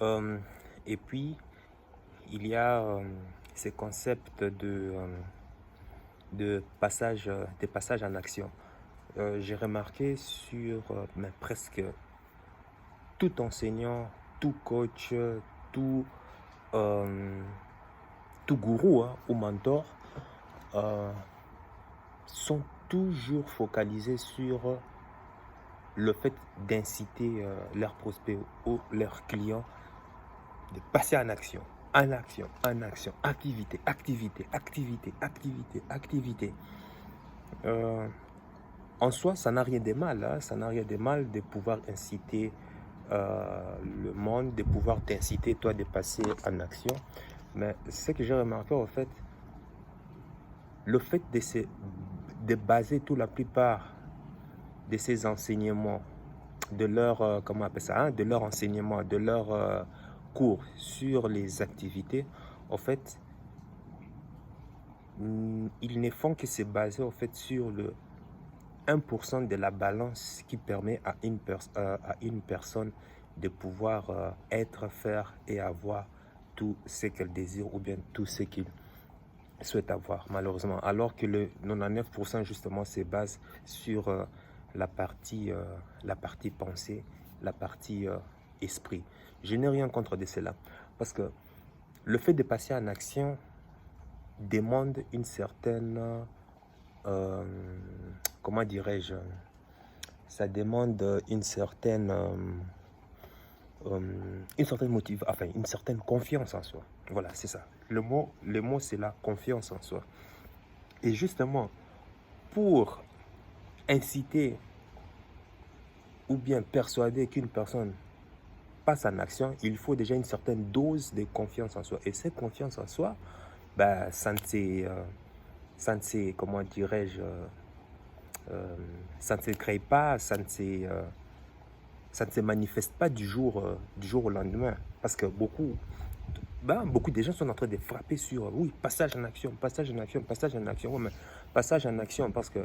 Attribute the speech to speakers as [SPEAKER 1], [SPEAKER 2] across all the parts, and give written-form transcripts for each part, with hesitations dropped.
[SPEAKER 1] Euh, et puis, il y a ces concepts de passage, des passages en action. J'ai remarqué sur mais presque tout enseignant, tout coach, tout, euh, tout gourou hein, ou mentor euh, sont toujours focalisés sur le fait d'inciter leurs prospects ou leurs clients de passer en action, en action, en action, activité, activité, activité, activité, activité. Euh, En soi, ça n'a rien de mal, hein? Ça n'a rien de mal de pouvoir inciter le monde, de pouvoir t'inciter, toi, de passer en action. Mais ce que j'ai remarqué, en fait, le fait de baser toute la plupart de ces enseignements, de leur, comment on appelle ça, hein, de leur enseignement, de leur cours sur les activités, en fait, ils ne font que se baser, en fait, sur le 1% de la balance qui permet à une personne de pouvoir être, faire et avoir tout ce qu'elle désire ou bien tout ce qu'il souhaite avoir, malheureusement. Alors que le 99% justement se base sur la partie pensée, la partie esprit. Je n'ai rien contre de cela. Parce que le fait de passer en action demande une certaine, euh, comment dirais-je, ça demande une certaine motivation, enfin une certaine confiance en soi. Voilà, c'est ça. Le mot c'est la confiance en soi. Et justement, pour inciter ou bien persuader qu'une personne passe en action, il faut déjà une certaine dose de confiance en soi. Et cette confiance en soi, bah, comment dirais-je, ça ne se crée pas, ça ne se manifeste pas du jour au lendemain. Parce que beaucoup de gens sont en train de frapper sur, oui, passage en action, passage en action, passage en action. Ouais, mais passage en action parce que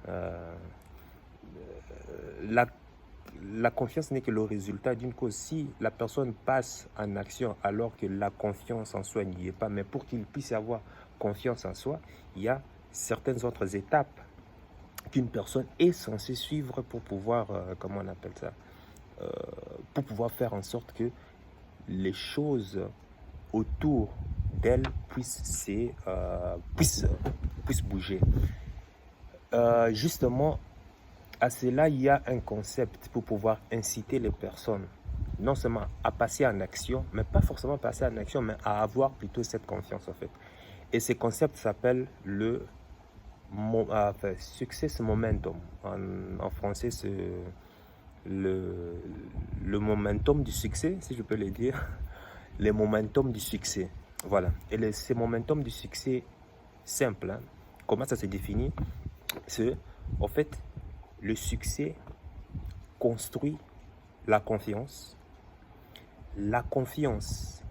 [SPEAKER 1] euh, la, la confiance n'est que le résultat d'une cause. Si la personne passe en action alors que la confiance en soi n'y est pas, mais pour qu'il puisse avoir confiance en soi, il y a certaines autres étapes qu'une personne est censée suivre pour pouvoir, comment on appelle ça, pour pouvoir faire en sorte que les choses autour d'elle puissent bouger. Justement, à cela, il y a un concept pour pouvoir inciter les personnes, non seulement à passer en action, mais pas forcément passer en action, mais à avoir plutôt cette confiance en fait. Et ce concept s'appelle enfin, success momentum. En français, c'est le, le momentum du succès, si je peux le dire. Le momentum du succès. Voilà. Et ce momentum du succès simple, hein, comment ça se définit? C'est, en fait, le succès construit la confiance. La confiance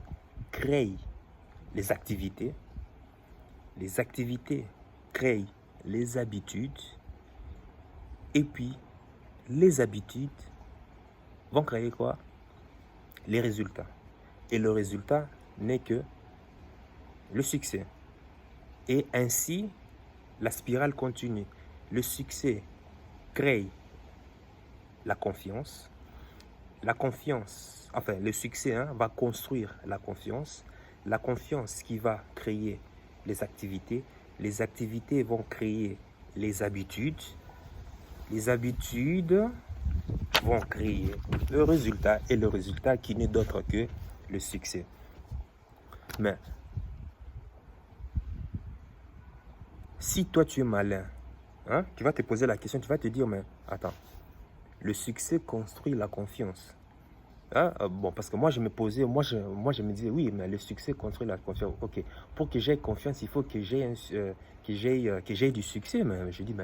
[SPEAKER 1] crée les activités. Les activités créent les habitudes. Et puis, les habitudes vont créer quoi? Les résultats. Et le résultat n'est que le succès. Et ainsi, la spirale continue. Le succès crée la confiance. La confiance, enfin le succès hein, va construire la confiance. La confiance qui va créer les activités. Les activités vont créer les habitudes. Les habitudes vont créer le résultat et le résultat qui n'est d'autre que le succès. Mais si toi tu es malin, hein, tu vas te poser la question, tu vas te dire, mais attends, le succès construit la confiance. Hein? Bon, parce que moi je me posais, je me disais, oui, mais le succès construit la confiance. Ok, pour que j'aie confiance, il faut que j'ai du succès. Mais je dis,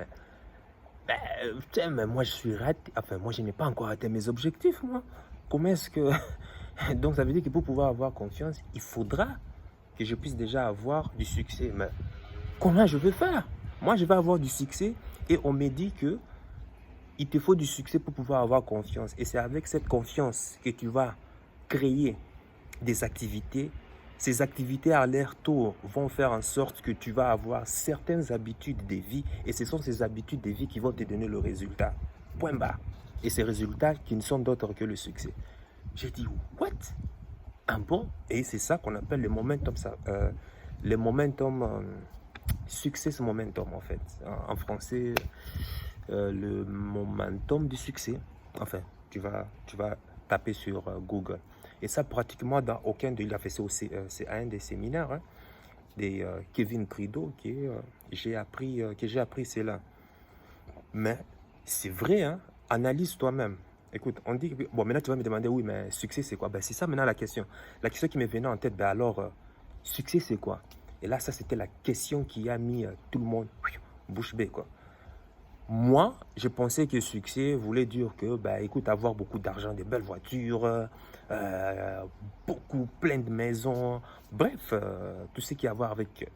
[SPEAKER 1] putain, mais moi je suis raté, enfin moi je n'ai pas encore atteint mes objectifs, moi. Comment est-ce que... Donc ça veut dire que pour pouvoir avoir confiance, il faudra que je puisse déjà avoir du succès. Mais comment je vais faire? Moi je vais avoir du succès et on me dit que Il te faut du succès pour pouvoir avoir confiance. Et c'est avec cette confiance que tu vas créer des activités. Ces activités à l'air tour vont faire en sorte que tu vas avoir certaines habitudes de vie. Et ce sont ces habitudes de vie qui vont te donner le résultat. Point barre. Et ces résultats qui ne sont d'autres que le succès. J'ai dit, what? Ah bon? Et c'est ça qu'on appelle le momentum. Le momentum, success momentum en fait. En français, le momentum du succès. Enfin, tu vas taper sur Google. Et ça, pratiquement dans aucun de... Il a fait ça aussi, c'est un des séminaires hein, de Kevin Trudeau que j'ai appris cela. Mais c'est vrai, hein? Analyse toi-même. Écoute, on dit... Bon, maintenant tu vas me demander, oui, mais succès c'est quoi? Ben, c'est ça maintenant la question. La question qui me venait en tête, ben alors, succès c'est quoi? Et là, ça c'était la question qui a mis tout le monde bouche bée, quoi. Moi, je pensais que succès voulait dire que, bah, écoute, avoir beaucoup d'argent, des belles voitures, plein de maisons, bref, tout ce qui a à voir avec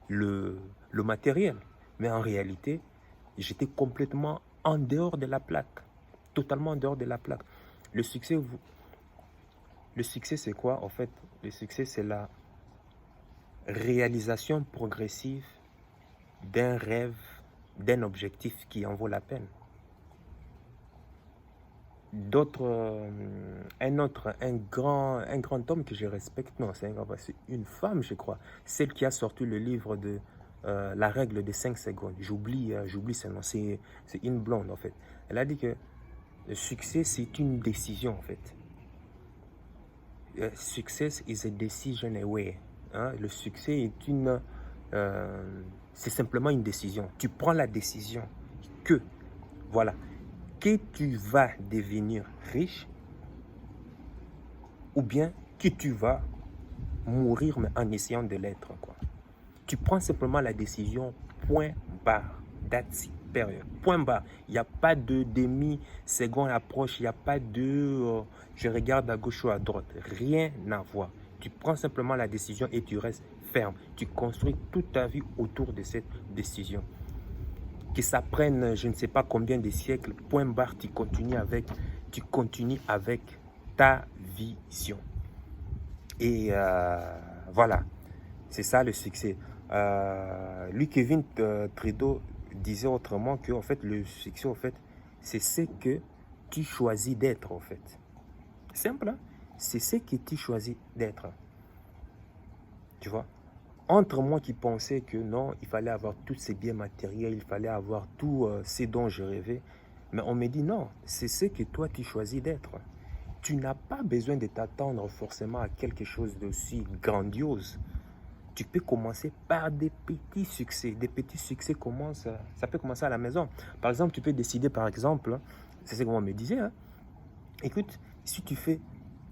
[SPEAKER 1] le matériel. Mais en réalité, j'étais complètement en dehors de la plaque, totalement en dehors de la plaque. Le succès, c'est quoi en fait? Le succès, c'est la réalisation progressive d'un rêve, d'un objectif qui en vaut la peine. Un grand homme que je respecte, non, c'est une femme, je crois, celle qui a sorti le livre de La règle des 5 secondes. J'oublie son nom, c'est une blonde en fait. Elle a dit que le succès, c'est une décision en fait. Success is a decision away. Hein? Le succès est c'est simplement une décision. Tu prends la décision que, voilà, que tu vas devenir riche ou bien que tu vas mourir mais en essayant de l'être, quoi. Tu prends simplement la décision, point barre, that's it, période, point barre. Il n'y a pas de demi-seconde approche, il n'y a pas de je regarde à gauche ou à droite, rien à voir. Tu prends simplement la décision et tu restes ferme. Tu construis toute ta vie autour de cette décision. Que ça prenne je ne sais pas combien de siècles, point barre, tu continues avec ta vision. Et voilà, c'est ça le succès. Lui, Kevin Trudeau disait autrement que en fait, le succès, en fait, c'est ce que tu choisis d'être, en fait. Simple, hein? C'est ce que tu choisis d'être. Tu vois? Entre moi qui pensais que non, il fallait avoir tous ces biens matériels, il fallait avoir tout ce dont je rêvais, mais on me dit non, c'est ce que toi tu choisis d'être. Tu n'as pas besoin de t'attendre forcément à quelque chose d'aussi grandiose. Tu peux commencer par des petits succès. Des petits succès ça peut commencer à la maison. Par exemple, tu peux décider, par exemple, c'est ce qu'on me disait, hein, écoute, si tu fais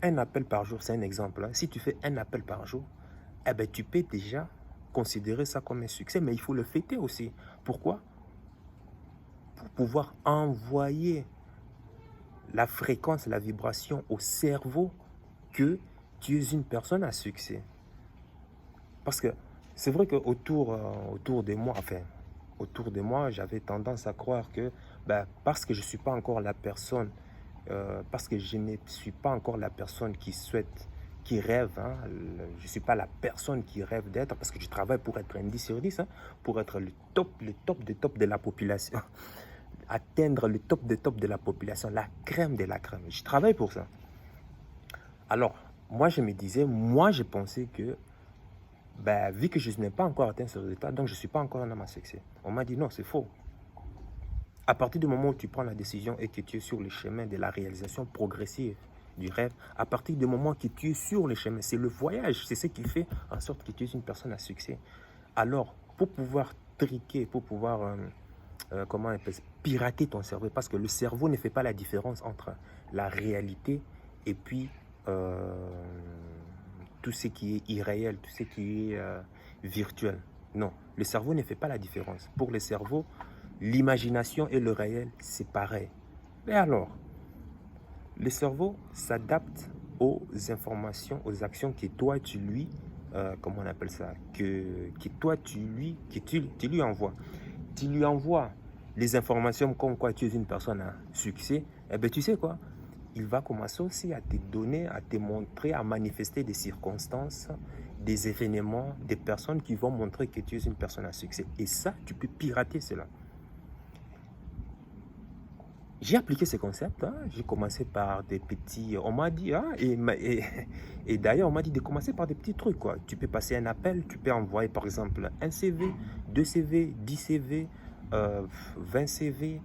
[SPEAKER 1] un appel par jour, c'est un exemple, hein, si tu fais un appel par jour, eh ben, tu peux déjà considérer ça comme un succès, mais il faut le fêter aussi. Pourquoi? Pour pouvoir envoyer la fréquence, la vibration au cerveau que tu es une personne à succès. Parce que c'est vrai qu'autour de moi, j'avais tendance à croire que parce que je ne suis pas encore la personne, parce que je ne suis pas encore la personne qui rêve, hein, je ne suis pas la personne qui rêve d'être, parce que je travaille pour être un 10 sur 10, hein, pour être le top de la population, atteindre le top de la population, la crème de la crème. Je travaille pour ça. Alors, moi je pensais que vu que je n'ai pas encore atteint ce résultat, donc je ne suis pas encore dans ma succès. On m'a dit non, c'est faux. À partir du moment où tu prends la décision et que tu es sur le chemin de la réalisation progressive du rêve, à partir du moment que tu es sur le chemin, c'est le voyage, c'est ce qui fait en sorte que tu es une personne à succès. Alors, pour pouvoir triquer, pour pouvoir, pirater ton cerveau, parce que le cerveau ne fait pas la différence entre la réalité et puis tout ce qui est irréel, tout ce qui est virtuel. Non, le cerveau ne fait pas la différence. Pour le cerveau, l'imagination et le réel, c'est pareil. Mais alors, le cerveau s'adapte aux informations, aux actions que toi, tu lui, comment on appelle ça, que toi, tu lui envoies. Tu lui envoies les informations comme quoi tu es une personne à succès, eh bien, tu sais quoi? Il va commencer aussi à te donner, à te montrer, à manifester des circonstances, des événements, des personnes qui vont montrer que tu es une personne à succès. Et ça, tu peux pirater cela. J'ai appliqué ce concept, hein. J'ai commencé par des petits... On m'a dit, hein, et d'ailleurs, on m'a dit de commencer par des petits trucs, quoi. Tu peux passer un appel, tu peux envoyer, par exemple, un CV, 2 CV, 10 CV, 20 CV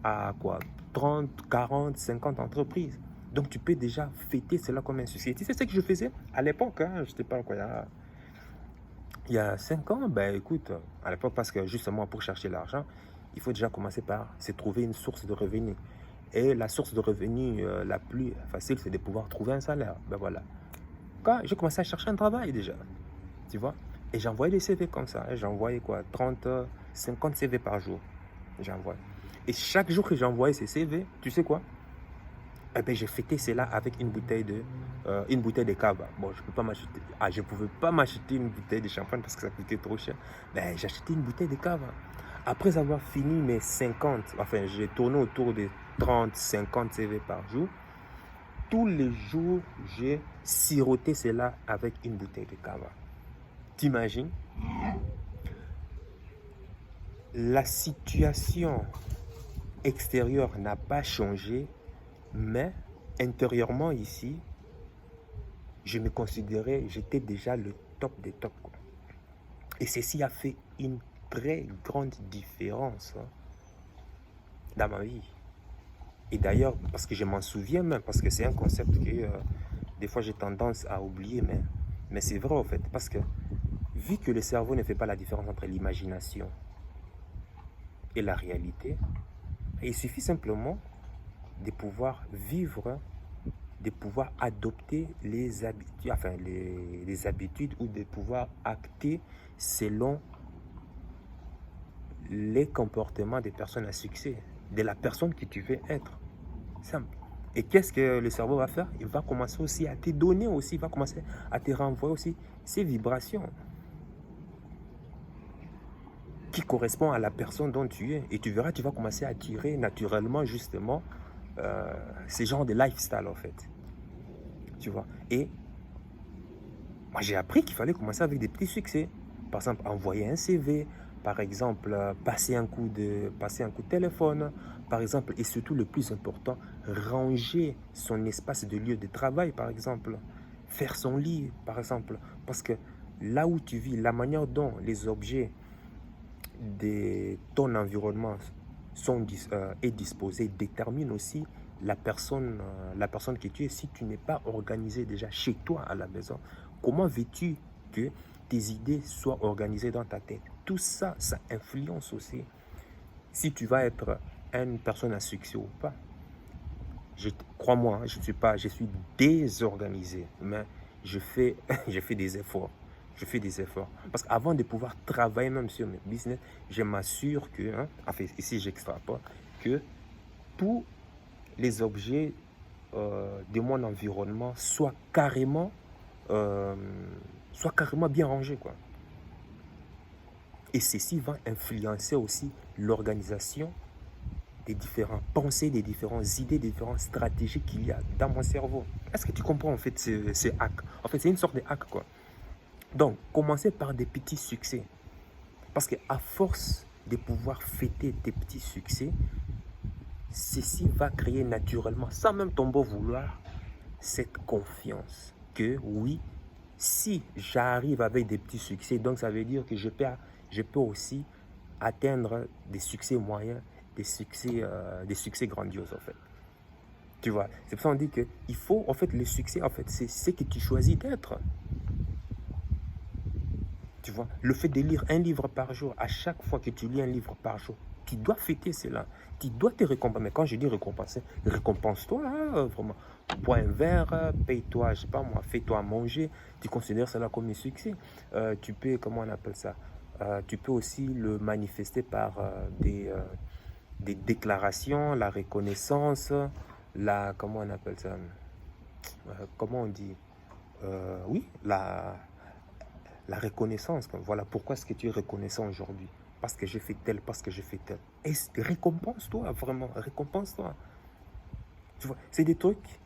[SPEAKER 1] à quoi 30, 40, 50 entreprises. Donc, tu peux déjà fêter cela comme un succès. Tu sais ce que je faisais à l'époque, hein, je ne sais pas quoi, il y a 5 ans, ben écoute, à l'époque, parce que justement, pour chercher l'argent, il faut déjà commencer par se trouver une source de revenus. Et la source de revenus la plus facile, c'est de pouvoir trouver un salaire. Ben voilà. Quand j'ai commencé à chercher un travail déjà, tu vois, et j'envoyais des CV comme ça. J'envoyais quoi 30, 50 CV par jour. J'envoie. Et chaque jour que j'envoyais ces CV, tu sais quoi? Eh ben, j'ai fêté cela avec une bouteille de cava. Bon, je peux pas m'acheter. Ah, je pouvais pas m'acheter une bouteille de champagne parce que ça coûtait trop cher. Ben, j'ai acheté une bouteille de cava. Après avoir fini mes 50, enfin, j'ai tourné autour de 30, 50 CV par jour. Tous les jours, j'ai siroté cela avec une bouteille de cava. T'imagines? La situation extérieure n'a pas changé, mais intérieurement ici, je me considérais, j'étais déjà le top des tops, quoi. Et ceci a fait une très grande différence, hein, dans ma vie. Et d'ailleurs, parce que je m'en souviens même, parce que c'est un concept que des fois j'ai tendance à oublier, mais c'est vrai en fait, parce que vu que le cerveau ne fait pas la différence entre l'imagination et la réalité, il suffit simplement de pouvoir vivre, de pouvoir adopter les habitudes, enfin les habitudes ou de pouvoir acter selon les comportements des personnes à succès, de la personne que tu veux être. Simple. Et qu'est-ce que le cerveau va faire? Il va commencer aussi à te donner aussi, il va commencer à te renvoyer aussi ces vibrations qui correspondent à la personne dont tu es. Et tu verras, tu vas commencer à attirer naturellement justement ces genres de lifestyle en fait. Tu vois. Et moi j'ai appris qu'il fallait commencer avec des petits succès. Par exemple, envoyer un CV, par exemple, passer un coup de téléphone, par exemple, et surtout le plus important, ranger son espace de lieu de travail, par exemple, faire son lit, par exemple, parce que là où tu vis, la manière dont les objets de ton environnement est disposé détermine aussi la personne que tu es. Si tu n'es pas organisé déjà chez toi à la maison, comment veux-tu que tes idées soient organisées dans ta tête? Tout ça, ça influence aussi si tu vas être une personne à succès ou pas. Crois-moi, je suis désorganisé, mais je fais, je fais des efforts. Je fais des efforts. Parce qu'avant de pouvoir travailler même sur mes business, je m'assure que, hein, enfin ici j'extrapole, que tous les objets de mon environnement euh, soient carrément bien rangés, quoi. Et ceci va influencer aussi l'organisation des différentes pensées, des différentes idées, des différentes stratégies qu'il y a dans mon cerveau. Est-ce que tu comprends en fait ce hack? En fait, c'est une sorte de hack, quoi. Donc, commencez par des petits succès. Parce qu'à force de pouvoir fêter tes petits succès, ceci va créer naturellement, sans même ton beau vouloir, cette confiance que oui, si j'arrive avec des petits succès, donc ça veut dire que je peux aussi atteindre des succès moyens, des succès grandioses en fait. Tu vois, c'est pour ça qu'on dit que il faut, en fait, le succès, en fait, c'est ce que tu choisis d'être. Tu vois, le fait de lire un livre par jour, à chaque fois que tu lis un livre par jour, tu dois fêter cela. Tu dois te récompenser. Mais quand je dis récompenser, récompense-toi, hein, vraiment. Bois un verre, paye-toi, je sais pas moi, fais-toi manger. Tu considères cela comme un succès. Tu peux, comment on appelle ça? Tu peux aussi le manifester par des déclarations, la reconnaissance, comment on appelle ça? Comment on dit? Oui, la reconnaissance. Voilà, pourquoi est-ce que tu es reconnaissant aujourd'hui? Parce que j'ai fait tel, parce que j'ai fait tel. Et récompense-toi, vraiment, récompense-toi. Tu vois, c'est des trucs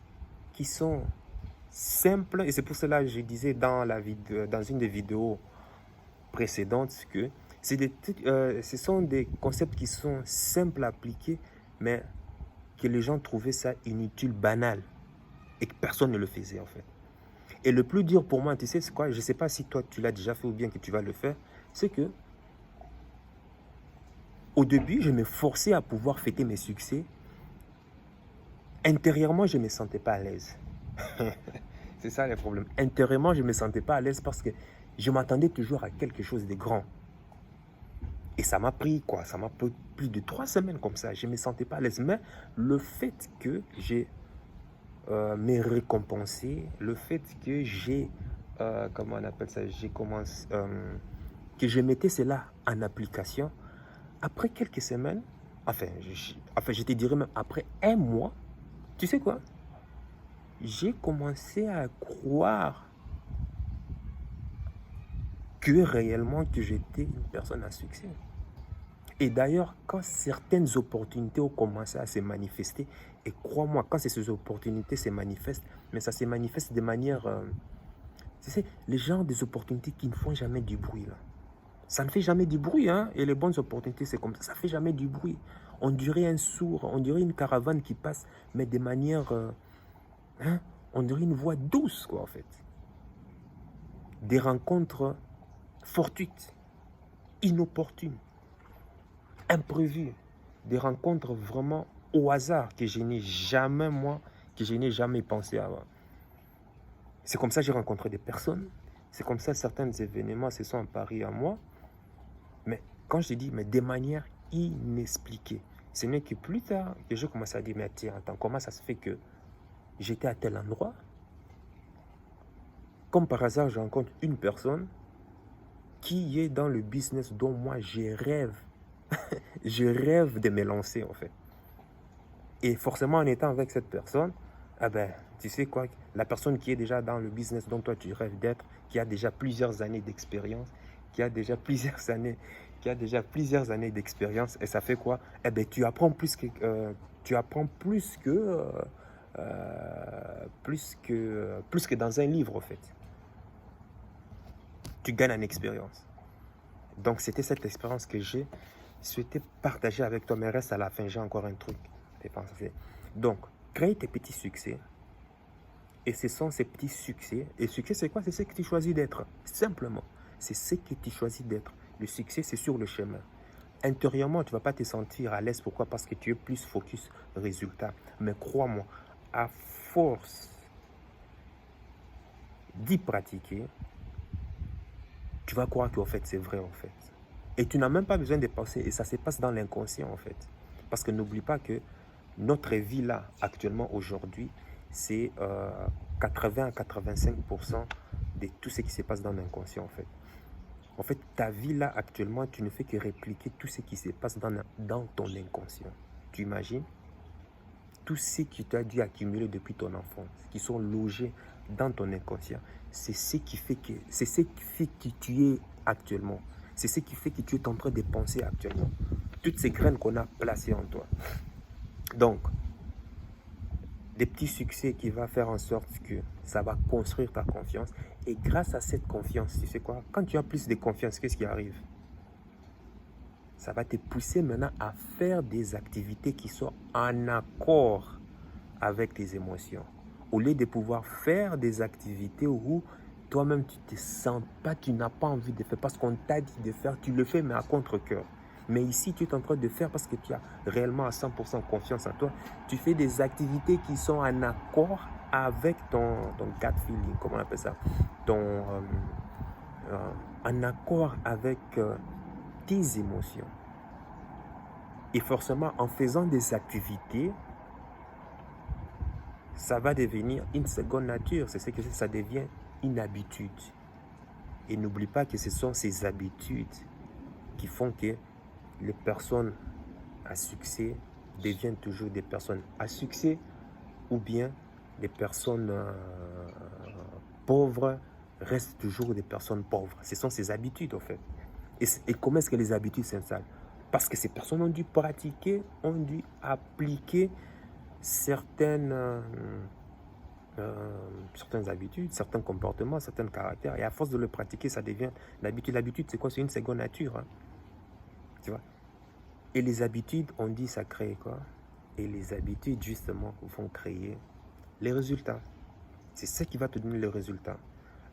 [SPEAKER 1] qui sont simples. Et c'est pour cela que je disais dans une des vidéos précédentes que ce sont des concepts qui sont simples à appliquer, mais que les gens trouvaient ça inutile, banal, et que personne ne le faisait en fait. Et le plus dur pour moi, tu sais, c'est quoi? Je ne sais pas si toi tu l'as déjà fait ou bien que tu vas le faire. C'est que au début, je me forçais à pouvoir fêter mes succès. Intérieurement, je ne me sentais pas à l'aise. C'est ça le problème. Intérieurement, je ne me sentais pas à l'aise parce que je m'attendais toujours à quelque chose de grand. Et ça m'a pris quoi? Ça m'a pris plus de 3 semaines comme ça. Je ne me sentais pas à l'aise. Mais le fait que j'ai me récompensé, le fait que j'ai, comment on appelle ça, j'ai commencé, que je mettais cela en application, après quelques semaines, enfin, je te dirais même après un mois, tu sais quoi? J'ai commencé à croire que réellement que j'étais une personne à succès. Et d'ailleurs, quand certaines opportunités ont commencé à se manifester, et crois-moi, quand ces opportunités se manifestent, mais ça se manifeste de manière... tu sais, les gens des opportunités qui ne font jamais du bruit, là. Ça ne fait jamais du bruit, hein. Et les bonnes opportunités, c'est comme ça ne fait jamais du bruit. On dirait un sourd, on dirait une caravane qui passe, mais de manière... hein, on dirait une voix douce, quoi, en fait. Des rencontres fortuites, inopportunes, imprévues. Des rencontres vraiment au hasard que je n'ai jamais, moi, que je n'ai jamais pensé avoir. C'est comme ça que j'ai rencontré des personnes. C'est comme ça que certains événements se sont emparés à moi. Mais quand je dis, mais de manière inexpliquée, ce n'est que plus tard que je commence à dire, mais tiens, attends, comment ça se fait que j'étais à tel endroit? Comme par hasard, je rencontre une personne qui est dans le business dont moi, je rêve. Je rêve de me lancer, en fait. Et forcément, en étant avec cette personne, ah ben, tu sais quoi, la personne qui est déjà dans le business dont toi, tu rêves d'être, qui a déjà plusieurs années d'expérience, qui a déjà plusieurs années d'expérience, et ça fait quoi? Eh ben, tu apprends plus que, plus que dans un livre, en fait. Tu gagnes en expérience. Donc, c'était cette expérience que j'ai souhaité partager avec toi, mais reste à la fin, j'ai encore un truc à penser. Donc, crée tes petits succès. Et ce sont ces petits succès. Et succès, c'est quoi? C'est ce que tu choisis d'être. Simplement. C'est ce que tu choisis d'être. Le succès, c'est sur le chemin. Intérieurement, tu ne vas pas te sentir à l'aise. Pourquoi? Parce que tu es plus focus résultat. Mais crois-moi, à force d'y pratiquer, tu vas croire qu'en fait, c'est vrai en fait. Et tu n'as même pas besoin de penser. Et ça se passe dans l'inconscient en fait. Parce que n'oublie pas que notre vie là, actuellement, aujourd'hui, c'est 80 à 85% de tout ce qui se passe dans l'inconscient en fait. En fait, ta vie là, actuellement, tu ne fais que répliquer tout ce qui se passe dans ton inconscient. Tu imagines? Tout ce que tu as dû accumuler depuis ton enfance, qui sont logés dans ton inconscient, c'est ce qui fait que tu es actuellement. C'est ce qui fait que tu es en train de penser actuellement. Toutes ces graines qu'on a placées en toi. Donc, des petits succès qui vont faire en sorte que ça va construire ta confiance. Et grâce à cette confiance, tu sais quoi? Quand tu as plus de confiance, qu'est-ce qui arrive? Ça va te pousser maintenant à faire des activités qui sont en accord avec tes émotions. Au lieu de pouvoir faire des activités où toi-même tu ne te sens pas, tu n'as pas envie de faire parce qu'on t'a dit de faire, tu le fais mais à contre-cœur. Mais ici, tu es en train de faire parce que tu as réellement à 100% confiance en toi. Tu fais des activités qui sont en accord avec ton gut feeling, comment on appelle ça, en accord avec tes émotions. Et forcément, en faisant des activités, ça va devenir une seconde nature. C'est ce que ça devient une habitude. Et n'oublie pas que ce sont ces habitudes qui font que les personnes à succès deviennent toujours des personnes à succès ou bien des personnes pauvres restent toujours des personnes pauvres. Ce sont ces habitudes en fait. Et comment est-ce que les habitudes s'installent? Parce que ces personnes ont dû pratiquer, ont dû appliquer certaines habitudes, certains comportements, certains caractères. Et à force de le pratiquer, ça devient l'habitude. L'habitude, c'est quoi? C'est une seconde nature. Hein. Tu vois? Et les habitudes, on dit ça crée quoi? Et les habitudes, justement, vont créer les résultats. C'est ça qui va te donner le résultat.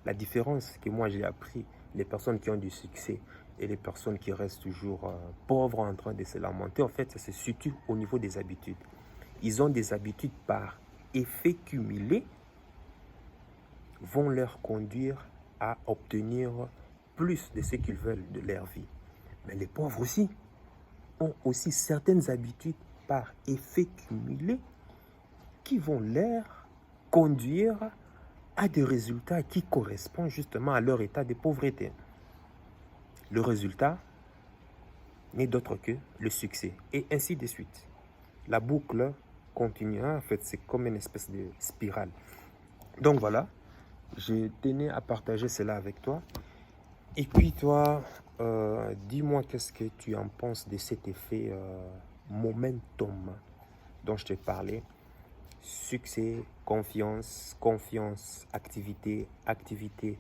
[SPEAKER 1] La différence que moi j'ai appris, les personnes qui ont du succès et les personnes qui restent toujours pauvres en train de se lamenter, en fait, ça se situe au niveau des habitudes. Ils ont des habitudes par effet cumulé, vont leur conduire à obtenir plus de ce qu'ils veulent de leur vie. Mais les pauvres aussi ont aussi certaines habitudes par effet cumulé qui vont leur conduire à des résultats qui correspondent justement à leur état de pauvreté. Le résultat n'est d'autre que le succès, et ainsi de suite. La boucle continue, en fait, c'est comme une espèce de spirale. Donc voilà, je tenais à partager cela avec toi. Et puis toi, dis-moi qu'est-ce que tu en penses de cet effet momentum dont je t'ai parlé. Succès, confiance, confiance, activité, activité,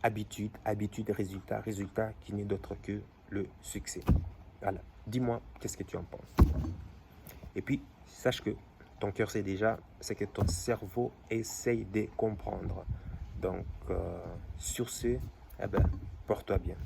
[SPEAKER 1] habitude, habitude, résultat, résultat qui n'est d'autre que le succès. Voilà, dis-moi qu'est-ce que tu en penses. Et puis, sache que ton cœur sait déjà ce que ton cerveau essaye de comprendre. Donc, sur ce, eh ben, porte-toi bien.